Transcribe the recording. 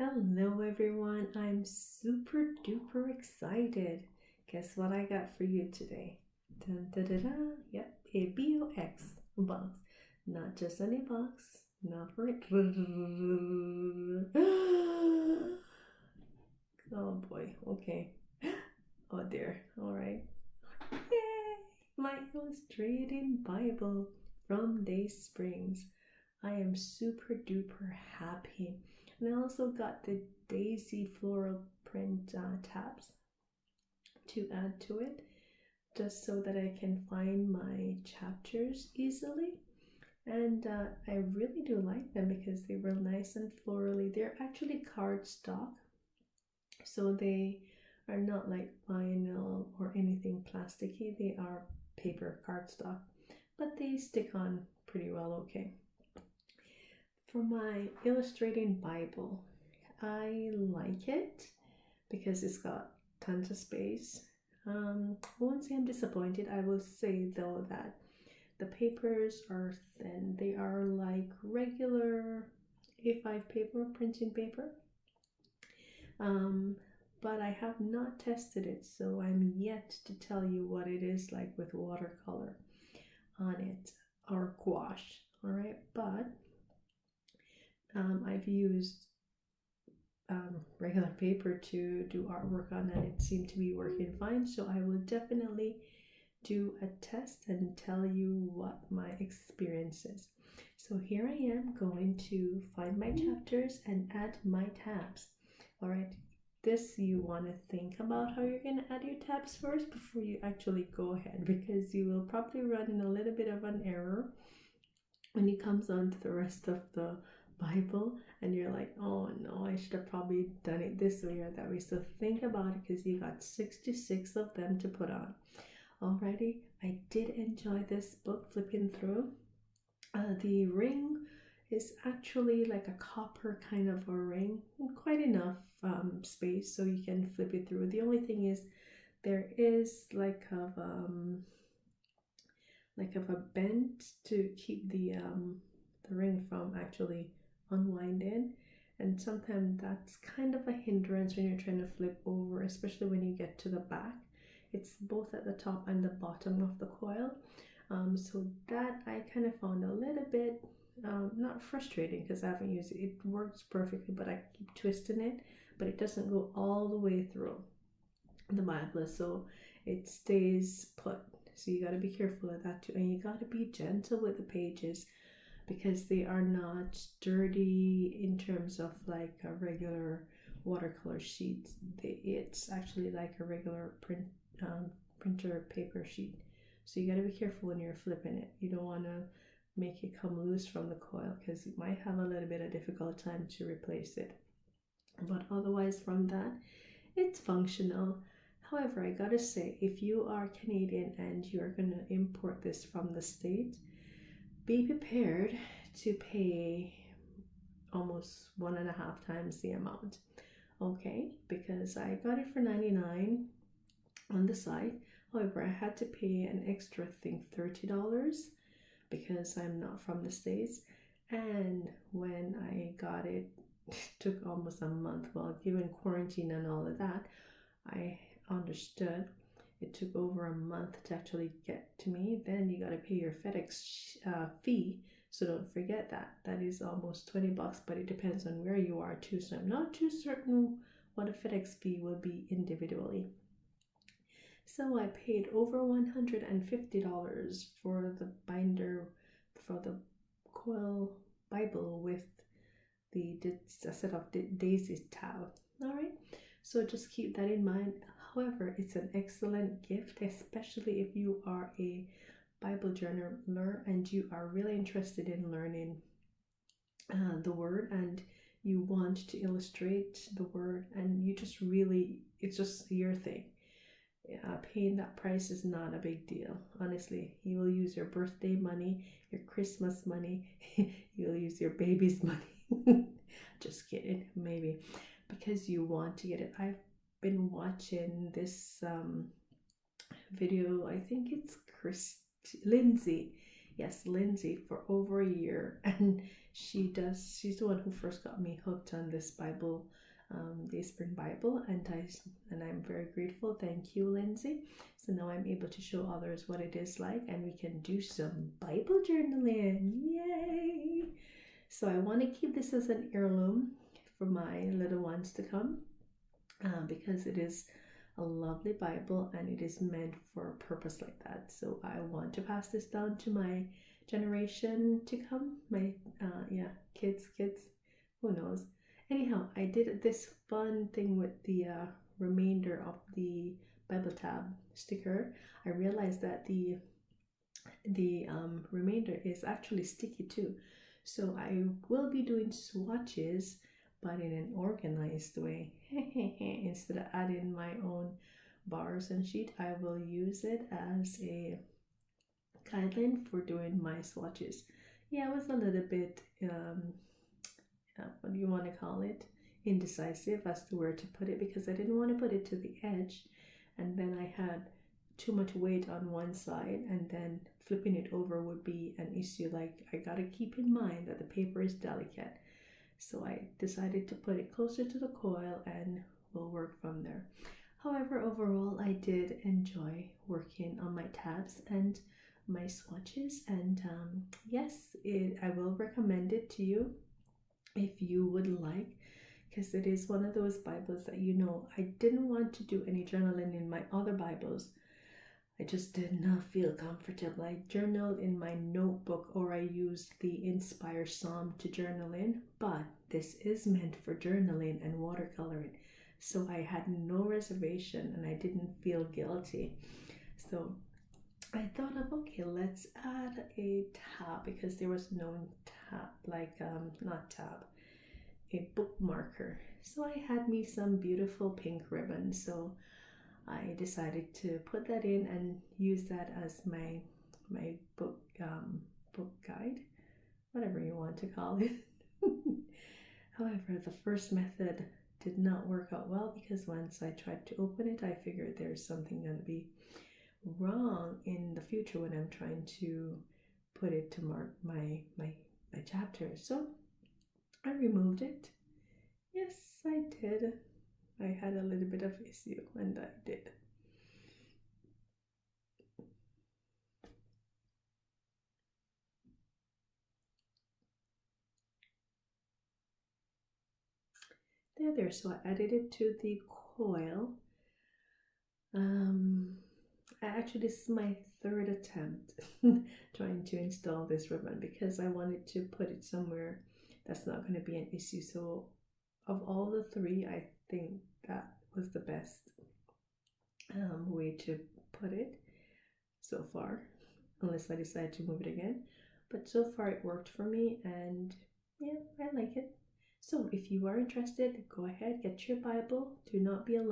Hello everyone, I'm super duper excited. Guess what I got for you today? Dun, da, da, da. Yep, a box box. Not just any box, not for it. Oh boy, okay. Oh dear, alright. Yay! My illustrated Bible from Day Springs. I am super duper happy. And I also got the daisy floral print tabs to add to it, just so that I can find my chapters easily. And I really do like them because they were nice and florally. They're actually cardstock, so they are not like vinyl or anything plasticky. They are paper cardstock, but they stick on pretty well okay. For my illustrating Bible, I like it because it's got tons of space. I won't say I'm disappointed. I will say though that the papers are thin. They are like regular A5 paper, printing paper. But I have not tested it, so I'm yet to tell you what it is like with watercolor on it or gouache. All right, but I've used regular paper to do artwork on, and it seemed to be working fine. So I will definitely do a test and tell you what my experience is. So here I am going to find my chapters and add my tabs. All right, this you want to think about how you're going to add your tabs first before you actually go ahead, because you will probably run in a little bit of an error when it comes on to the rest of the Bible and you're like, oh no, I should have probably done it this way or that way. So think about it, because you got 66 of them to put on. Alrighty, I did enjoy this book flipping through. The ring is actually like a copper kind of a ring, quite enough space so you can flip it through. The only thing is there is like a bend to keep the ring from actually unwinding, and sometimes that's kind of a hindrance when you're trying to flip over, especially when you get to the back. It's both at the top and the bottom of the coil, so that I kind of found a little bit not frustrating, because I haven't used it. It works perfectly, but I keep twisting it, but it doesn't go all the way through the Bible, so it stays put. So you got to be careful of that too, and you got to be gentle with the pages, because they are not dirty in terms of like a regular watercolor sheet. It's actually like a regular printer paper sheet, so you got to be careful when you're flipping it. You don't want to make it come loose from the coil, because you might have a little bit of difficult time to replace it. But otherwise, from that, it's functional. However, I gotta say, if you are Canadian and you're gonna import this from the States, be prepared to pay almost 1.5 times the amount. Okay, because I got it for $99 on the site. However, I had to pay an extra thing, $30, because I'm not from the States. And when I got it, it took almost a month. Well, given quarantine and all of that, I understood it took over a month to actually get to me. Then you got to pay your FedEx fee, so don't forget that. That is almost $20, but it depends on where you are too, so I'm not too certain what a FedEx fee will be individually. So I paid over $150 for the binder for the coil Bible with the set of daisy tab. All right, so just keep that in mind. However, it's an excellent gift, especially if you are a Bible journaler and you are really interested in learning the word, and you want to illustrate the word, and you just really, it's just your thing. Paying that price is not a big deal. Honestly, you will use your birthday money, your Christmas money, you'll use your baby's money. Just kidding, maybe, because you want to get it. I've been watching this video, I think it's Lindsay. Yes, Lindsay, for over a year. And she's the one who first got me hooked on this Bible, the Spring Bible, and I'm very grateful. Thank you, Lindsay. So now I'm able to show others what it is like, and we can do some Bible journaling. Yay! So I want to keep this as an heirloom for my little ones to come, because it is a lovely Bible and it is meant for a purpose like that. So I want to pass this down to my generation to come. My kids, who knows. Anyhow, I did this fun thing with the remainder of the Bible tab sticker. I realized that the remainder is actually sticky too. So I will be doing swatches, but in an organized way. Instead of adding my own bars and sheet, I will use it as a guideline for doing my swatches. Yeah, it was a little bit, what do you want to call it? Indecisive as to where to put it, because I didn't want to put it to the edge, and then I had too much weight on one side, and then flipping it over would be an issue. Like, I gotta keep in mind that the paper is delicate. So I decided to put it closer to the coil and we'll work from there. However, overall, I did enjoy working on my tabs and my swatches, and yes, I will recommend it to you if you would like, because it is one of those Bibles that, I didn't want to do any journaling in my other Bibles. I just did not feel comfortable. I journaled in my notebook, or I used the Inspire Psalm to journal in, but this is meant for journaling and watercoloring. So I had no reservation and I didn't feel guilty. So I thought of, okay, let's add a tab, because there was no tab, not tab, a bookmarker. So I had me some beautiful pink ribbon. So I decided to put that in and use that as my book guide, whatever you want to call it. However, the first method did not work out well, because once I tried to open it, I figured there's something going to be wrong in the future when I'm trying to put it to mark my chapters. So I removed it. Yes, I did. I had a little bit of issue, and I did. There. So I added it to the coil. This is my third attempt trying to install this ribbon, because I wanted to put it somewhere that's not going to be an issue. So of all the three, I think that was the best way to put it so far, unless I decide to move it again. But so far it worked for me, and yeah, I like it. So if you are interested, go ahead, get your Bible. Do not be alone.